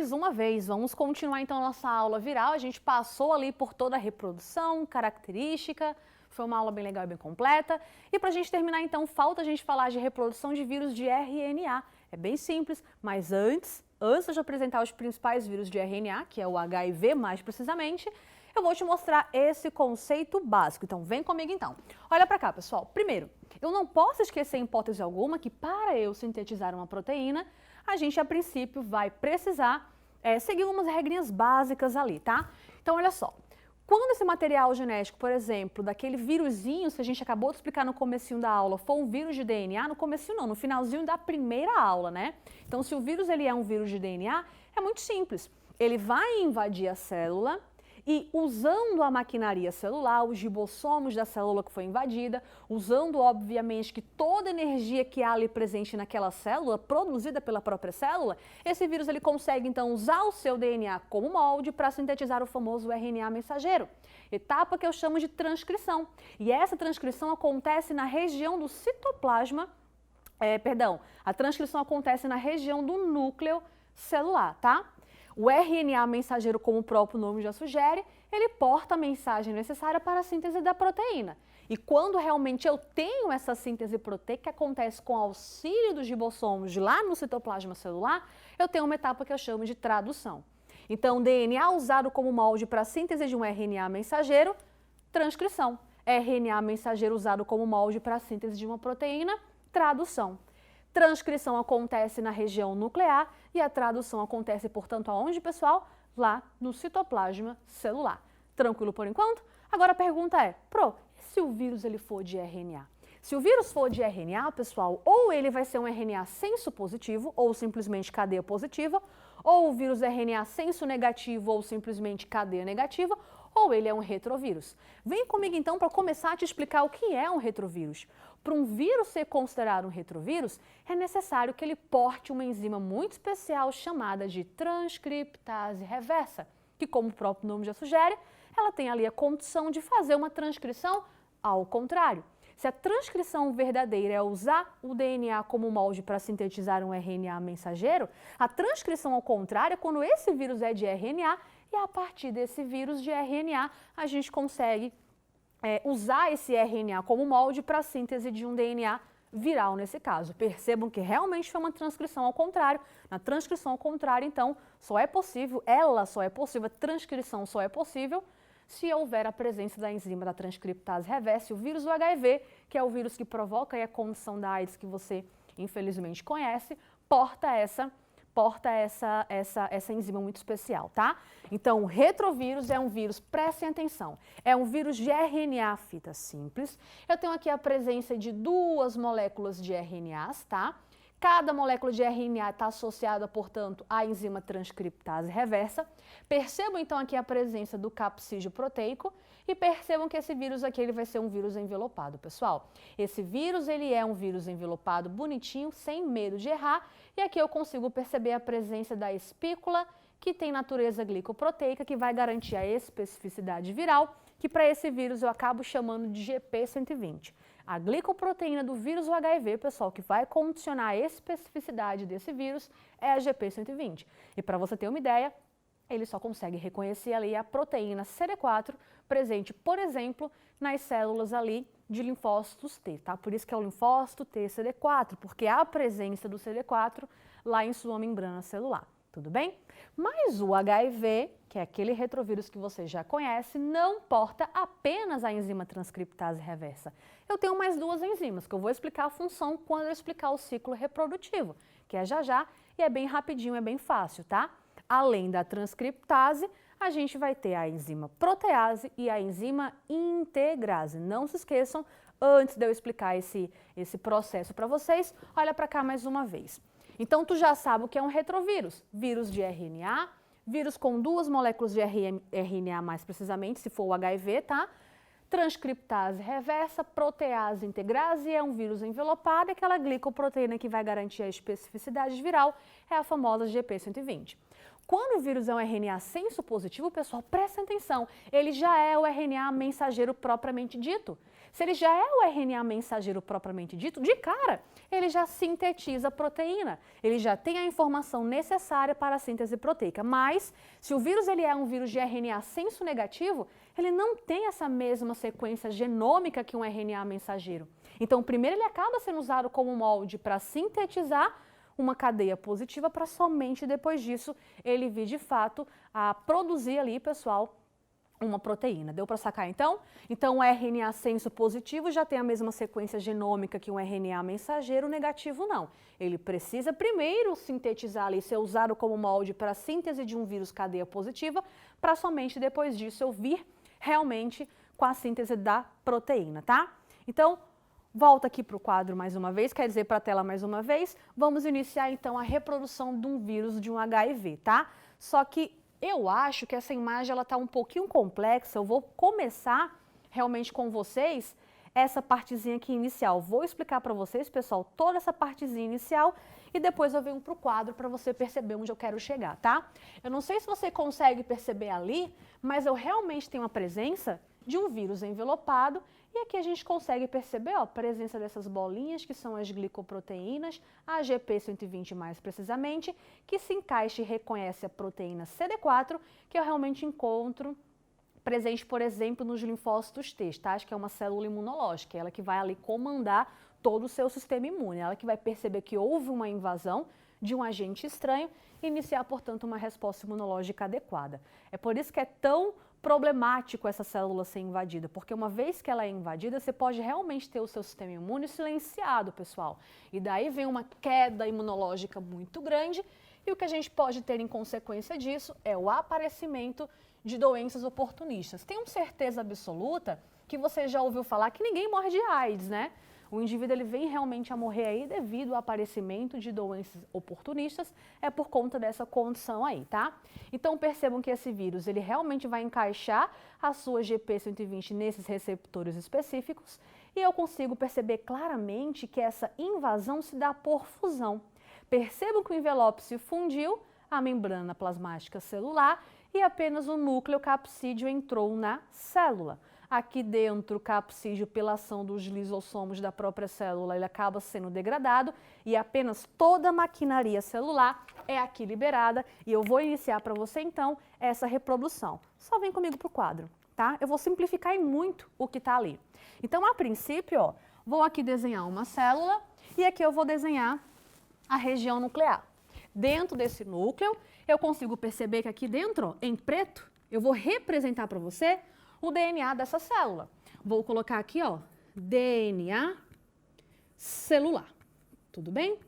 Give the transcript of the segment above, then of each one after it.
mais uma vez. Vamos continuar então a nossa aula viral. A gente passou ali por toda a reprodução, característica. Foi uma aula bem legal e bem completa. E para a gente terminar então, falta a gente falar de reprodução de vírus de RNA. É bem simples, mas antes de apresentar os principais vírus de RNA, que é o HIV mais precisamente, eu vou te mostrar esse conceito básico. Então, vem comigo então. Olha para cá, pessoal. Primeiro, eu não posso esquecer em hipótese alguma que para eu sintetizar uma proteína, a gente a princípio vai precisar seguir umas regrinhas básicas ali, tá? Então, olha só. Quando esse material genético, por exemplo, daquele vírusinho, se a gente acabou de explicar no comecinho da aula, for um vírus de DNA, no comecinho não, no finalzinho da primeira aula, né? Então, se o vírus ele é um vírus de DNA, é muito simples. Ele vai invadir a célula e, usando a maquinaria celular, os ribossomos da célula que foi invadida, usando, obviamente, que toda a energia que há ali presente naquela célula, produzida pela própria célula, esse vírus ele consegue, então, usar o seu DNA como molde para sintetizar o famoso RNA mensageiro. Etapa que eu chamo de transcrição. E essa transcrição acontece na região do citoplasma, a transcrição acontece na região do núcleo celular, tá? O RNA mensageiro, como o próprio nome já sugere, ele porta a mensagem necessária para a síntese da proteína. E quando realmente eu tenho essa síntese proteica que acontece com auxílio dos ribossomos lá no citoplasma celular, eu tenho uma etapa que eu chamo de tradução. Então, DNA usado como molde para a síntese de um RNA mensageiro, transcrição. RNA mensageiro usado como molde para a síntese de uma proteína, tradução. Transcrição acontece na região nuclear e a tradução acontece, portanto, aonde, pessoal? Lá no citoplasma celular. Tranquilo por enquanto? Agora a pergunta é, e se o vírus ele for de RNA? Se o vírus for de RNA, pessoal, ou ele vai ser um RNA senso positivo, ou simplesmente cadeia positiva, ou o vírus RNA senso negativo, ou simplesmente cadeia negativa, ou ele é um retrovírus. Vem comigo então para começar a te explicar o que é um retrovírus. Para um vírus ser considerado um retrovírus, é necessário que ele porte uma enzima muito especial chamada de transcriptase reversa, que, como o próprio nome já sugere, ela tem ali a condição de fazer uma transcrição ao contrário. Se a transcrição verdadeira é usar o DNA como molde para sintetizar um RNA mensageiro, a transcrição ao contrário é quando esse vírus é de RNA e a partir desse vírus de RNA a gente consegue usar esse RNA como molde para a síntese de um DNA viral nesse caso. Percebam que realmente foi uma transcrição ao contrário. Na transcrição ao contrário, então, a transcrição só é possível se houver a presença da enzima da transcriptase reversa, o vírus do HIV, que é o vírus que provoca a condição da AIDS que você infelizmente conhece, porta essa enzima muito especial, tá? Então, o retrovírus é um vírus, prestem atenção, é um vírus de RNA fita simples. Eu tenho aqui a presença de 2 moléculas de RNAs, tá? Cada molécula de RNA está associada, portanto, à enzima transcriptase reversa. Percebam, então, aqui a presença do capsídeo proteico e percebam que esse vírus aqui ele vai ser um vírus envelopado, pessoal. Esse vírus ele é um vírus envelopado bonitinho, sem medo de errar. E aqui eu consigo perceber a presença da espícula, que tem natureza glicoproteica, que vai garantir a especificidade viral, que para esse vírus eu acabo chamando de GP120. A glicoproteína do vírus do HIV, pessoal, que vai condicionar a especificidade desse vírus é a GP120. E para você ter uma ideia, ele só consegue reconhecer ali a proteína CD4 presente, por exemplo, nas células ali de linfócitos T, tá? Por isso que é o linfócito T CD4, porque há a presença do CD4 lá em sua membrana celular. Tudo bem? Mas o HIV, que é aquele retrovírus que você já conhece, não porta apenas a enzima transcriptase reversa. Eu tenho mais 2 enzimas, que eu vou explicar a função quando eu explicar o ciclo reprodutivo, que é já e é bem rapidinho, é bem fácil, tá? Além da transcriptase, a gente vai ter a enzima protease e a enzima integrase. Não se esqueçam, antes de eu explicar esse processo para vocês, olha para cá mais uma vez. Então, tu já sabe o que é um retrovírus. Vírus de RNA, vírus com 2 moléculas de RNA mais precisamente, se for o HIV, tá? Transcriptase reversa, protease integrase, é um vírus envelopado e aquela glicoproteína que vai garantir a especificidade viral é a famosa GP120. Quando o vírus é um RNA senso positivo, pessoal, presta atenção, ele já é o RNA mensageiro propriamente dito. Se ele já é o RNA mensageiro propriamente dito, de cara, ele já sintetiza a proteína. Ele já tem a informação necessária para a síntese proteica. Mas, se o vírus ele é um vírus de RNA senso negativo, ele não tem essa mesma sequência genômica que um RNA mensageiro. Então, primeiro ele acaba sendo usado como molde para sintetizar uma cadeia positiva para somente depois disso ele vir de fato a produzir ali, pessoal, uma proteína. Deu para sacar então? Então o RNA senso positivo já tem a mesma sequência genômica que um RNA mensageiro, negativo não. Ele precisa primeiro sintetizar ali, ser usado como molde para a síntese de um vírus cadeia positiva, para somente depois disso eu vir realmente com a síntese da proteína, tá? Então, volta aqui para o quadro mais uma vez, quer dizer, para a tela mais uma vez. Vamos iniciar então a reprodução de um vírus de um HIV, tá? Só que eu acho que essa imagem ela está um pouquinho complexa. Eu vou começar realmente com vocês essa partezinha aqui inicial. Vou explicar para vocês, pessoal, toda essa partezinha inicial e depois eu venho para o quadro para você perceber onde eu quero chegar, tá? Eu não sei se você consegue perceber ali, mas eu realmente tenho a presença de um vírus envelopado e aqui a gente consegue perceber ó, a presença dessas bolinhas que são as glicoproteínas, a GP120 mais precisamente, que se encaixa e reconhece a proteína CD4, que eu realmente encontro presente, por exemplo, nos linfócitos T, tá? Que é uma célula imunológica, ela que vai ali comandar todo o seu sistema imune, ela que vai perceber que houve uma invasão de um agente estranho e iniciar, portanto, uma resposta imunológica adequada. É por isso que é tão problemático essa célula ser invadida, porque uma vez que ela é invadida, você pode realmente ter o seu sistema imune silenciado, pessoal. E daí vem uma queda imunológica muito grande e o que a gente pode ter em consequência disso é o aparecimento de doenças oportunistas. Tenho certeza absoluta que você já ouviu falar que ninguém morre de AIDS, né? O indivíduo ele vem realmente a morrer aí devido ao aparecimento de doenças oportunistas, é por conta dessa condição aí, tá? Então percebam que esse vírus ele realmente vai encaixar a sua GP120 nesses receptores específicos e eu consigo perceber claramente que essa invasão se dá por fusão. Percebam que o envelope se fundiu, a membrana plasmática celular e apenas o núcleo capsídeo entrou na célula. Aqui dentro, o capsídeo, pela ação dos lisossomos da própria célula, ele acaba sendo degradado e apenas toda a maquinaria celular é aqui liberada. E eu vou iniciar para você, então, essa reprodução. Só vem comigo para o quadro, tá? Eu vou simplificar em muito o que está ali. Então, a princípio, ó, vou aqui desenhar uma célula e aqui eu vou desenhar a região nuclear. Dentro desse núcleo, eu consigo perceber que aqui dentro, ó, em preto, eu vou representar para você o DNA dessa célula. Vou colocar aqui, ó, DNA celular. Tudo bem?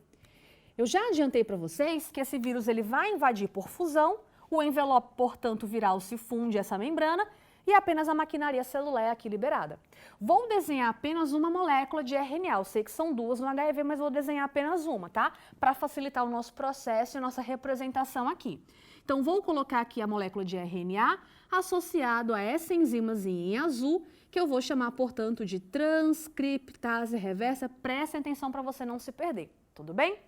Eu já adiantei para vocês que esse vírus ele vai invadir por fusão, o envelope, portanto, viral se funde essa membrana e apenas a maquinaria celular é aqui liberada. Vou desenhar apenas uma molécula de RNA. Eu sei que são duas no HIV, mas vou desenhar apenas uma, tá? Para facilitar o nosso processo e a nossa representação aqui. Então, vou colocar aqui a molécula de RNA associado a essa enzimazinha em azul, que eu vou chamar, portanto, de transcriptase reversa. Preste atenção para você não se perder, tudo bem?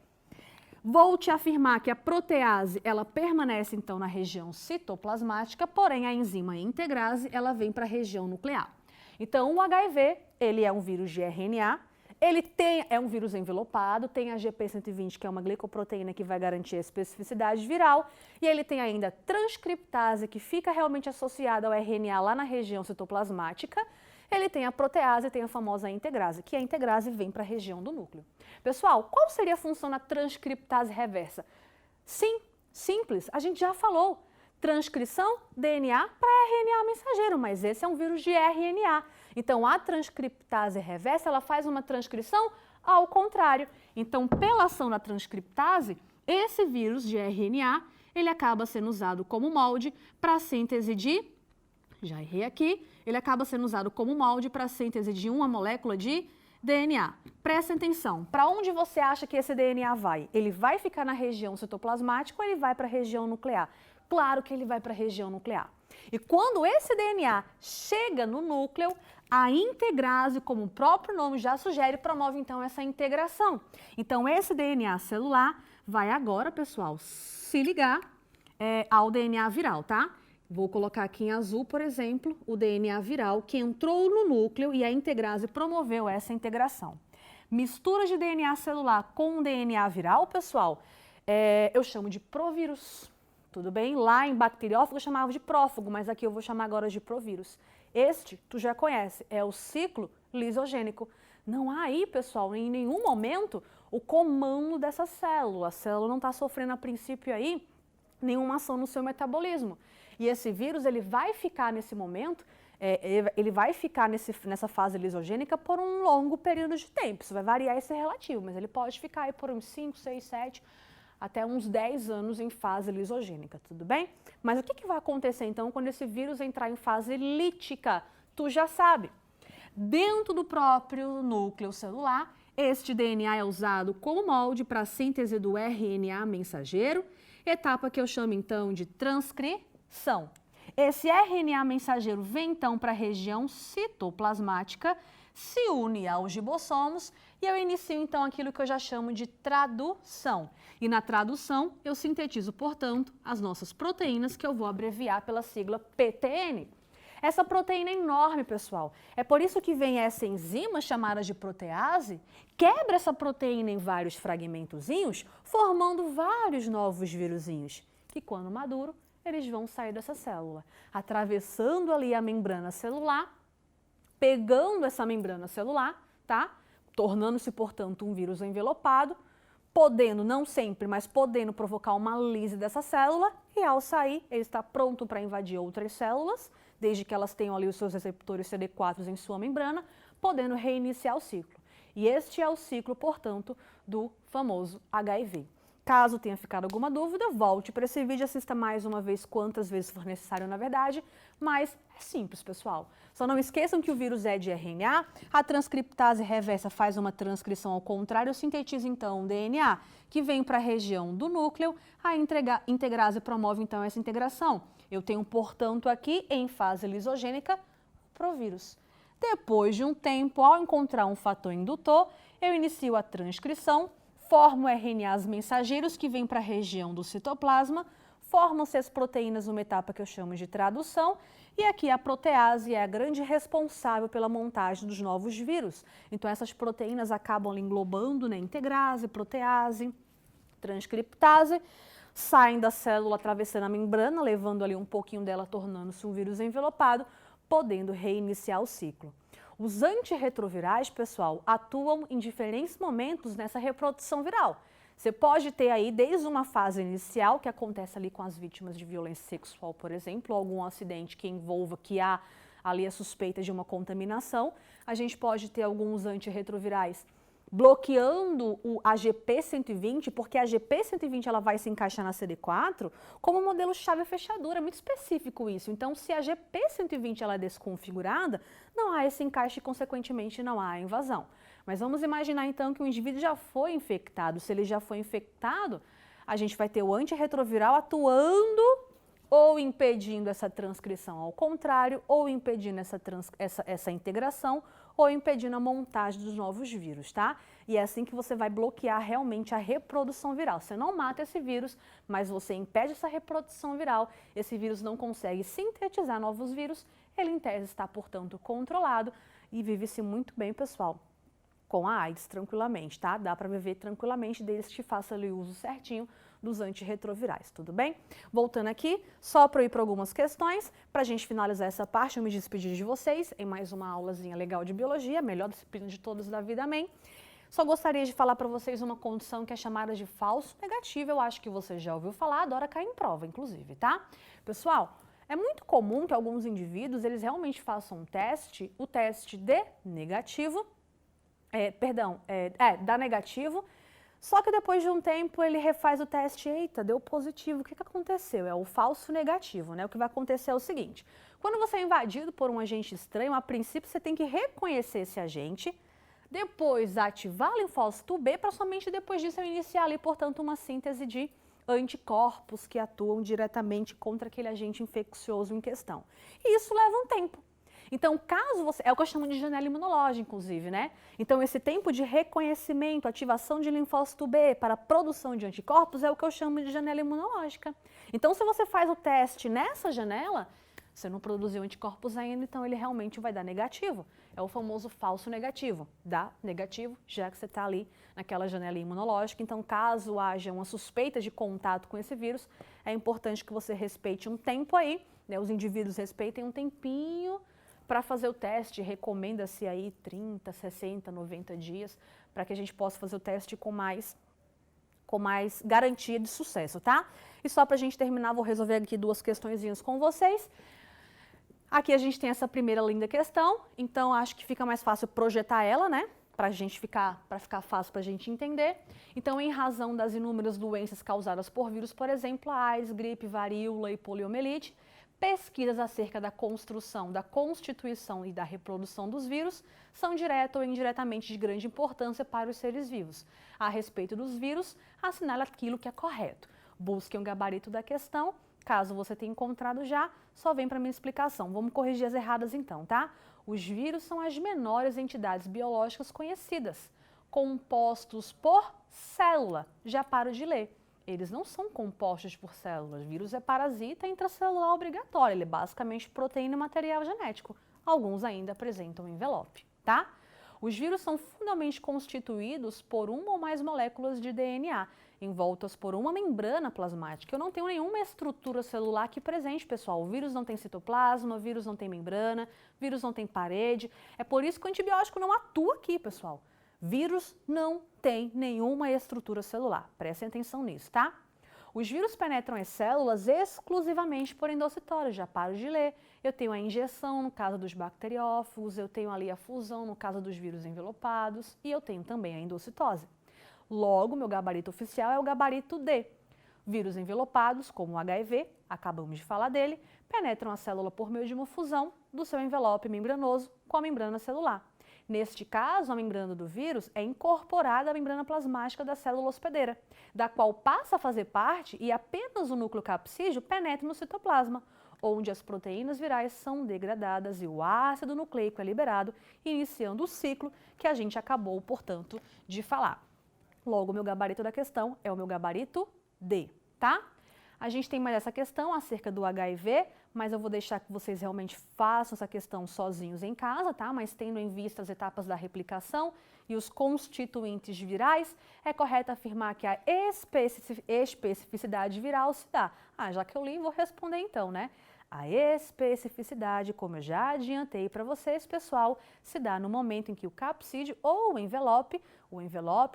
Vou te afirmar que a protease, ela permanece, então, na região citoplasmática, porém, a enzima integrase, ela vem para a região nuclear. Então, o HIV, ele é um vírus de RNA, é um vírus envelopado, tem a GP120, que é uma glicoproteína que vai garantir a especificidade viral, e ele tem ainda a transcriptase, que fica realmente associada ao RNA lá na região citoplasmática. Ele tem a protease e tem a famosa integrase, que a integrase vem para a região do núcleo. Pessoal, qual seria a função da transcriptase reversa? Sim, simples, a gente já falou. Transcrição, DNA para RNA mensageiro, mas esse é um vírus de RNA. Então, a transcriptase reversa, ela faz uma transcrição ao contrário. Então, pela ação da transcriptase, esse vírus de RNA, ele acaba sendo usado como molde para a síntese de, já errei aqui, ele acaba sendo usado como molde para a síntese de uma molécula de DNA. Presta atenção, para onde você acha que esse DNA vai? Ele vai ficar na região citoplasmática ou ele vai para a região nuclear? Claro que ele vai para a região nuclear. E quando esse DNA chega no núcleo, a integrase, como o próprio nome já sugere, promove então essa integração. Então esse DNA celular vai agora, pessoal, se ligar ao DNA viral, tá? Vou colocar aqui em azul, por exemplo, o DNA viral que entrou no núcleo e a integrase promoveu essa integração. Mistura de DNA celular com DNA viral, pessoal, eu chamo de provírus. Tudo bem? Lá em bacteriófago eu chamava de prófago, mas aqui eu vou chamar agora de provírus. Este, tu já conhece, é o ciclo lisogênico. Não há aí, pessoal, em nenhum momento o comando dessa célula. A célula não está sofrendo, a princípio, aí nenhuma ação no seu metabolismo. E esse vírus, ele vai ficar nesse momento, ele vai ficar nessa fase lisogênica por um longo período de tempo. Isso vai variar, esse é relativo, mas ele pode ficar aí por uns 5, 6, 7, até uns 10 anos em fase lisogênica, tudo bem? Mas o que vai acontecer então quando esse vírus entrar em fase lítica? Tu já sabe. Dentro do próprio núcleo celular, este DNA é usado como molde para a síntese do RNA mensageiro, etapa que eu chamo então de transcrição. Esse RNA mensageiro vem então para a região citoplasmática, se une aos ribossomos e eu inicio então aquilo que eu já chamo de tradução. E na tradução eu sintetizo, portanto, as nossas proteínas que eu vou abreviar pela sigla PTN. Essa proteína é enorme, pessoal. É por isso que vem essa enzima chamada de protease, quebra essa proteína em vários fragmentozinhos, formando vários novos vírusinhos, que quando maduro, eles vão sair dessa célula, atravessando ali a membrana celular, pegando essa membrana celular, tá? Tornando-se, portanto, um vírus envelopado, podendo, não sempre, mas podendo provocar uma lise dessa célula e ao sair, ele está pronto para invadir outras células, desde que elas tenham ali os seus receptores CD4 em sua membrana, podendo reiniciar o ciclo. E este é o ciclo, portanto, do famoso HIV. Caso tenha ficado alguma dúvida, volte para esse vídeo, assista mais uma vez, quantas vezes for necessário, na verdade, mas é simples, pessoal. Só não esqueçam que o vírus é de RNA, a transcriptase reversa faz uma transcrição ao contrário, sintetiza então o DNA, que vem para a região do núcleo, a integrase promove então essa integração. Eu tenho, portanto, aqui, em fase lisogênica, o provírus. Depois de um tempo, ao encontrar um fator indutor, eu inicio a transcrição, formo RNAs mensageiros que vêm para a região do citoplasma, formam-se as proteínas numa etapa que eu chamo de tradução, e aqui a protease é a grande responsável pela montagem dos novos vírus. Então essas proteínas acabam ali englobando, né, integrase, protease, transcriptase, saem da célula atravessando a membrana, levando ali um pouquinho dela, tornando-se um vírus envelopado, podendo reiniciar o ciclo. Os antirretrovirais, pessoal, atuam em diferentes momentos nessa reprodução viral. Você pode ter aí desde uma fase inicial, que acontece ali com as vítimas de violência sexual, por exemplo, ou algum acidente que envolva, que há ali a suspeita de uma contaminação. A gente pode ter alguns antirretrovirais bloqueando a GP120, porque a GP120 ela vai se encaixar na CD4 como modelo chave fechadura, é muito específico isso. Então, se a GP120 ela é desconfigurada, não há esse encaixe e, consequentemente, não há invasão. Mas vamos imaginar, então, que o indivíduo já foi infectado. Se ele já foi infectado, a gente vai ter o antirretroviral atuando ou impedindo essa transcrição ao contrário, ou impedindo essa integração, ou impedindo a montagem dos novos vírus, tá? E é assim que você vai bloquear realmente a reprodução viral. Você não mata esse vírus, mas você impede essa reprodução viral. Esse vírus não consegue sintetizar novos vírus, ele em tese está, portanto, controlado e vive-se muito bem, pessoal, com a AIDS tranquilamente, tá? Dá para viver tranquilamente desde que faça ali o uso certinho dos antirretrovirais, tudo bem? Voltando aqui, só para eu ir para algumas questões, para a gente finalizar essa parte, eu me despedir de vocês em mais uma aulazinha legal de biologia, melhor disciplina de todas da vida, amém? Só gostaria de falar para vocês uma condição que é chamada de falso negativo, eu acho que você já ouviu falar, adora cair em prova, inclusive, tá? Pessoal, é muito comum que alguns indivíduos, eles realmente façam o teste de negativo, dá negativo, só que depois de um tempo ele refaz o teste, eita, deu positivo, o que aconteceu? É o falso negativo, né? O que vai acontecer é o seguinte, quando você é invadido por um agente estranho, a princípio você tem que reconhecer esse agente, depois ativar o linfócito B para somente depois disso eu iniciar ali, portanto, uma síntese de anticorpos que atuam diretamente contra aquele agente infeccioso em questão. E isso leva um tempo. Então, caso você... É o que eu chamo de janela imunológica, inclusive, né? Então, esse tempo de reconhecimento, ativação de linfócito B para produção de anticorpos é o que eu chamo de janela imunológica. Então, se você faz o teste nessa janela, você não produziu anticorpos ainda, então ele realmente vai dar negativo. É o famoso falso negativo. Dá negativo, já que você está ali naquela janela imunológica. Então, caso haja uma suspeita de contato com esse vírus, é importante que você respeite um tempo aí, né? Os indivíduos respeitem um tempinho para fazer o teste. Recomenda-se aí 30, 60, 90 dias, para que a gente possa fazer o teste com mais garantia de sucesso, tá? E só para a gente terminar, vou resolver aqui duas questõezinhas com vocês. Aqui a gente tem essa primeira linda questão, então acho que fica mais fácil projetar ela, né? Para ficar fácil para a gente entender. Então, em razão das inúmeras doenças causadas por vírus, por exemplo, a AIDS, gripe, varíola e poliomielite, pesquisas acerca da construção, da constituição e da reprodução dos vírus são direta ou indiretamente de grande importância para os seres vivos. A respeito dos vírus, assinale aquilo que é correto. Busque um gabarito da questão. Caso você tenha encontrado já, só vem para minha explicação. Vamos corrigir as erradas então, tá? Os vírus são as menores entidades biológicas conhecidas, compostos por célula. Já paro de ler. Eles não são compostos por células. O vírus é parasita intracelular obrigatório. Ele é basicamente proteína e material genético. Alguns ainda apresentam envelope, tá? Os vírus são fundamentalmente constituídos por uma ou mais moléculas de DNA, envoltas por uma membrana plasmática. Eu não tenho nenhuma estrutura celular aqui presente, pessoal. O vírus não tem citoplasma, o vírus não tem membrana, o vírus não tem parede. É por isso que o antibiótico não atua aqui, pessoal. Vírus não tem nenhuma estrutura celular. Prestem atenção nisso, tá? Os vírus penetram as células exclusivamente por endocitose. Já paro de ler. Eu tenho a injeção no caso dos bacteriófagos, eu tenho ali a fusão no caso dos vírus envelopados e eu tenho também a endocitose. Logo, meu gabarito oficial é o gabarito D. Vírus envelopados, como o HIV, acabamos de falar dele, penetram a célula por meio de uma fusão do seu envelope membranoso com a membrana celular. Neste caso, a membrana do vírus é incorporada à membrana plasmática da célula hospedeira, da qual passa a fazer parte e apenas o núcleo capsídeo penetra no citoplasma, onde as proteínas virais são degradadas e o ácido nucleico é liberado, iniciando o ciclo que a gente acabou, portanto, de falar. Logo, o meu gabarito da questão é o meu gabarito D, tá? A gente tem mais essa questão acerca do HIV, mas eu vou deixar que vocês realmente façam essa questão sozinhos em casa, tá? Mas tendo em vista as etapas da replicação e os constituintes virais, é correto afirmar que a especificidade viral se dá. Já que eu li, vou responder então, né? A especificidade, como eu já adiantei para vocês, pessoal, se dá no momento em que o capsídeo ou o envelope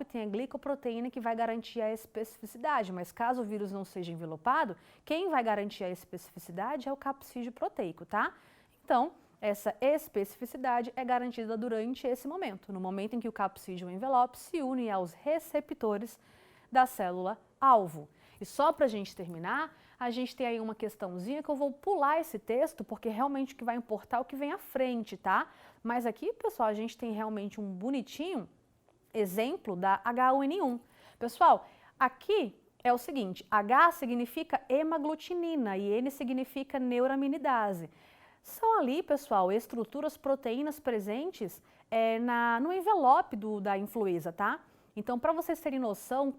tem a glicoproteína que vai garantir a especificidade, mas caso o vírus não seja envelopado, quem vai garantir a especificidade é o capsídeo proteico, tá? Então, essa especificidade é garantida durante esse momento, no momento em que o capsídeo ou envelope se une aos receptores da célula alvo. E só para a gente terminar, a gente tem aí uma questãozinha que eu vou pular esse texto, porque realmente o que vai importar é o que vem à frente, tá? Mas aqui, pessoal, a gente tem realmente um bonitinho exemplo da H1N1. Pessoal, aqui é o seguinte, H significa hemaglutinina e N significa neuraminidase. São ali, pessoal, estruturas, proteínas presentes no envelope da influenza, tá? Então, para vocês terem noção,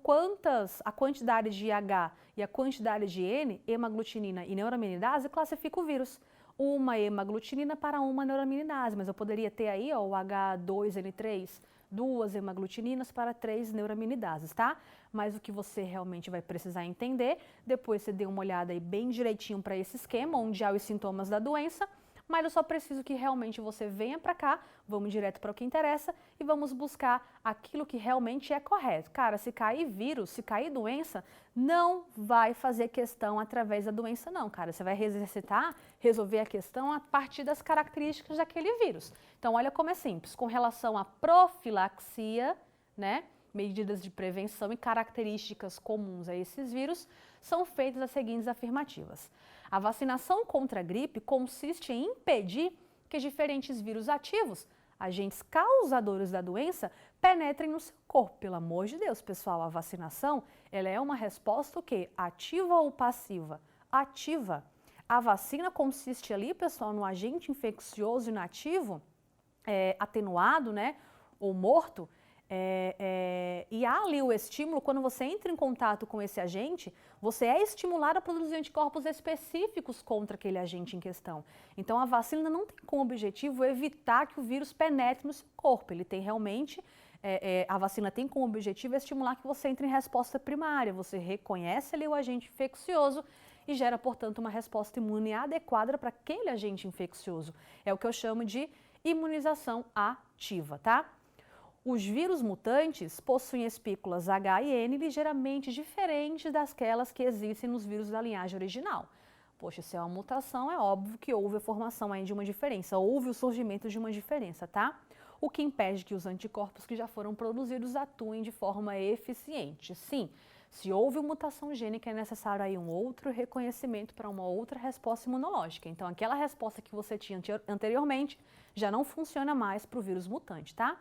a quantidade de H e a quantidade de N, hemaglutinina e neuraminidase, classifica o vírus. Uma hemaglutinina para uma neuraminidase, mas eu poderia ter aí o H2N3, 2 hemaglutininas para 3 neuraminidases, tá? Mas o que você realmente vai precisar entender, depois você dê uma olhada aí bem direitinho para esse esquema, onde há os sintomas da doença, mas eu só preciso que realmente você venha para cá, vamos direto para o que interessa e vamos buscar aquilo que realmente é correto. Cara, se cair vírus, se cair doença, não vai fazer questão através da doença não, cara. Você vai resolver a questão a partir das características daquele vírus. Então, olha como é simples. Com relação à profilaxia, né? Medidas de prevenção e características comuns a esses vírus, são feitas as seguintes afirmativas. A vacinação contra a gripe consiste em impedir que diferentes vírus ativos, agentes causadores da doença, penetrem no seu corpo. Pelo amor de Deus, pessoal, a vacinação ela é uma resposta o quê? Ativa ou passiva? Ativa. a vacina consiste ali, pessoal, no agente infeccioso inativo, atenuado, né, ou morto, e há ali o estímulo, quando você entra em contato com esse agente, você é estimulado a produzir anticorpos específicos contra aquele agente em questão. Então a vacina não tem como objetivo evitar que o vírus penetre no seu corpo, ele tem realmente, a vacina tem como objetivo estimular que você entre em resposta primária, você reconhece ali o agente infeccioso e gera, portanto, uma resposta imune adequada para aquele agente infeccioso. É o que eu chamo de imunização ativa, tá? Os vírus mutantes possuem espículas H e N ligeiramente diferentes daquelas que existem nos vírus da linhagem original. Poxa, se é uma mutação, é óbvio que houve a formação aí de uma diferença, houve o surgimento de uma diferença, tá? O que impede que os anticorpos que já foram produzidos atuem de forma eficiente. Sim, se houve mutação gênica, é necessário aí um outro reconhecimento para uma outra resposta imunológica. Então, aquela resposta que você tinha anteriormente já não funciona mais para o vírus mutante, tá?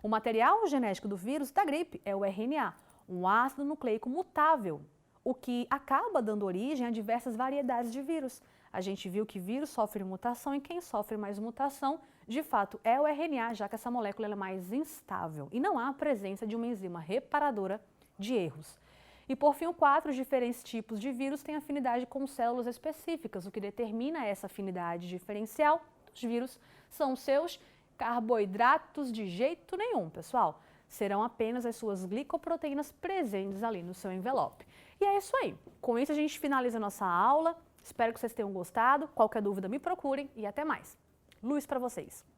O material genético do vírus da gripe é o RNA, um ácido nucleico mutável, o que acaba dando origem a diversas variedades de vírus. A gente viu que vírus sofre mutação e quem sofre mais mutação, de fato, é o RNA, já que essa molécula é mais instável e não há a presença de uma enzima reparadora de erros. E por fim, os diferentes tipos de vírus têm afinidade com células específicas. O que determina essa afinidade diferencial dos vírus são os seus carboidratos de jeito nenhum, pessoal. Serão apenas as suas glicoproteínas presentes ali no seu envelope. E é isso aí. Com isso a gente finaliza a nossa aula. Espero que vocês tenham gostado. Qualquer dúvida me procurem e até mais. Luz para vocês!